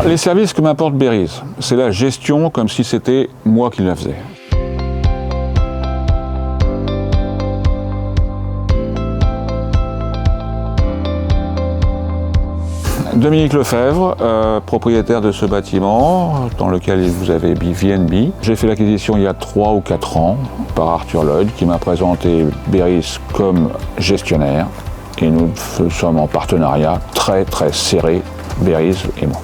Les services que m'apporte Berriz, c'est la gestion comme si c'était moi qui la faisais. Dominique Lefebvre, propriétaire de ce bâtiment dans lequel vous avez VNB. J'ai fait l'acquisition il y a 3 ou 4 ans par Arthur Lloyd qui m'a présenté Berriz comme gestionnaire et nous sommes en partenariat très serré, Berriz et moi.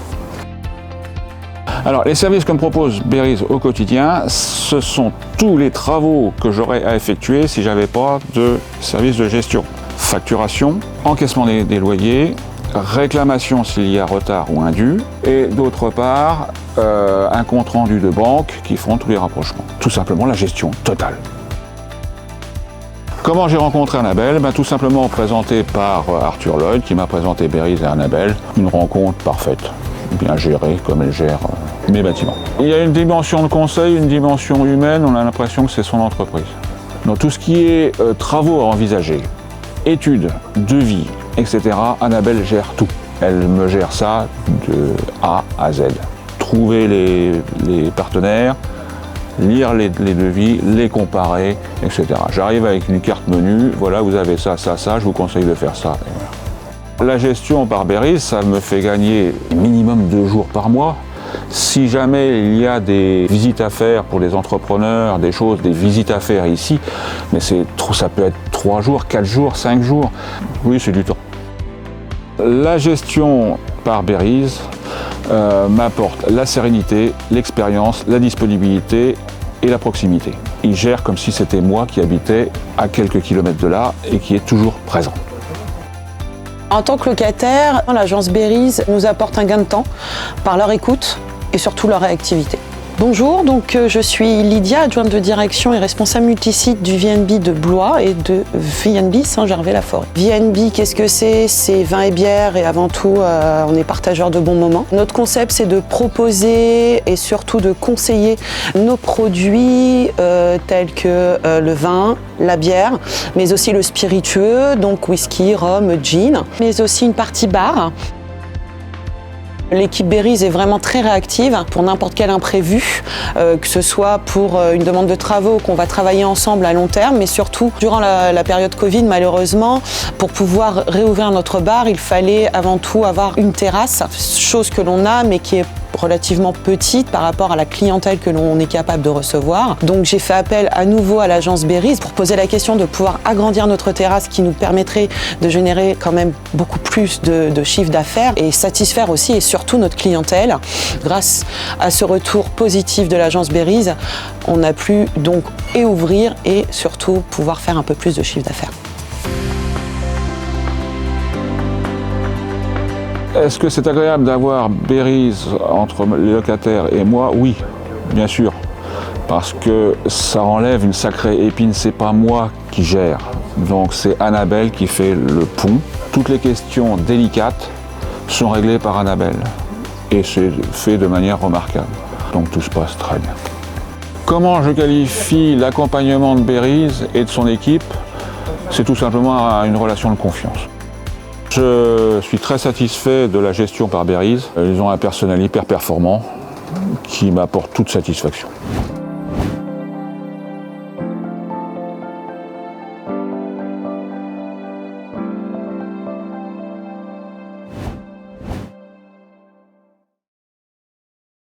Alors les services que me propose Berriz au quotidien, ce sont tous les travaux que j'aurais à effectuer si je n'avais pas de service de gestion. Facturation, encaissement des loyers, réclamation s'il y a retard ou indu, et d'autre part, un compte rendu de banque qui font tous les rapprochements. Tout simplement la gestion totale. Comment j'ai rencontré Annabelle? Tout simplement présenté par Arthur Lloyd qui m'a présenté Berriz et Annabelle. Une rencontre parfaite, bien gérée comme elle gère mes bâtiments. Il y a une dimension de conseil, une dimension humaine, on a l'impression que c'est son entreprise. Donc tout ce qui est travaux à envisager, études, devis, etc., Annabelle gère tout. Elle me gère ça de A à Z. Trouver les partenaires, lire les devis, les comparer, etc. J'arrive avec une carte menu, voilà, vous avez ça, je vous conseille de faire ça. Et voilà. La gestion par Berriz, ça me fait gagner minimum 2 jours par mois. Si jamais il y a des visites à faire pour les entrepreneurs, des visites à faire ici, mais ça peut être 3 jours, 4 jours, 5 jours. Oui, c'est du temps. La gestion par Berriz m'apporte la sérénité, l'expérience, la disponibilité et la proximité. Il gère comme si c'était moi qui habitais à quelques kilomètres de là et qui est toujours présent. En tant que locataire, l'agence Berriz nous apporte un gain de temps par leur écoute et surtout leur réactivité. Bonjour, donc je suis Lydia, adjointe de direction et responsable multisite du VNB de Blois et de VNB Saint-Gervais-la-Forêt. VNB, qu'est-ce que c'est? C'est vin et bière et avant tout, on est partageurs de bons moments. Notre concept, c'est de proposer et surtout de conseiller nos produits tels que le vin, la bière, mais aussi le spiritueux, donc whisky, rhum, gin, mais aussi une partie bar. L'équipe Berriz est vraiment très réactive pour n'importe quel imprévu, que ce soit pour une demande de travaux qu'on va travailler ensemble à long terme, mais surtout durant la période Covid, malheureusement, pour pouvoir réouvrir notre bar, il fallait avant tout avoir une terrasse, chose que l'on a, mais qui est relativement petite par rapport à la clientèle que l'on est capable de recevoir. Donc j'ai fait appel à nouveau à l'agence Berriz pour poser la question de pouvoir agrandir notre terrasse qui nous permettrait de générer quand même beaucoup plus de chiffre d'affaires et satisfaire aussi et surtout notre clientèle. Grâce à ce retour positif de l'agence Berriz, on a pu donc ouvrir et surtout pouvoir faire un peu plus de chiffre d'affaires. Est-ce que c'est agréable d'avoir Berriz entre les locataires et moi? Oui, bien sûr. Parce que ça enlève une sacrée épine, c'est pas moi qui gère. Donc c'est Annabelle qui fait le pont. Toutes les questions délicates sont réglées par Annabelle. Et c'est fait de manière remarquable. Donc tout se passe très bien. Comment je qualifie l'accompagnement de Berriz et de son équipe? C'est tout simplement une relation de confiance. Je suis très satisfait de la gestion par Berriz. Ils ont un personnel hyper performant qui m'apporte toute satisfaction.